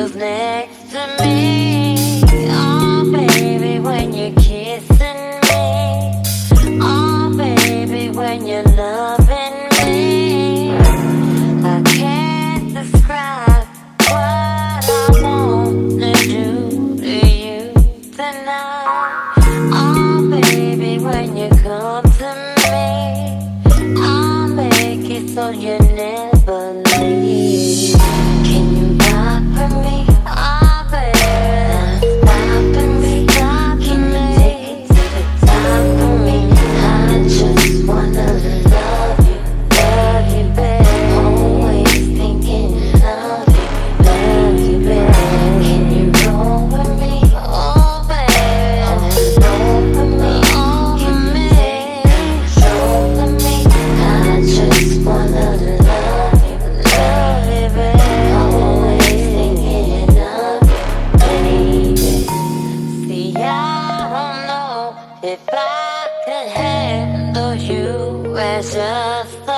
feels next to me. Oh baby, when you're kissing me. Oh baby, when you're loving me. I can't describe what I wanna do to you tonight. Oh baby, when you come to me, I'll make it so you never leave. Can you rock for me? Oh baby, stop for me, stop for me. Take it to the top for me. I just wanna love you, baby. Always thinking of you, baby. Can you roll with me? Oh baby, roll with me, give me control of me. I just wanna love you, baby. Always thinking of you, baby. See, I don't know if I could handle you as just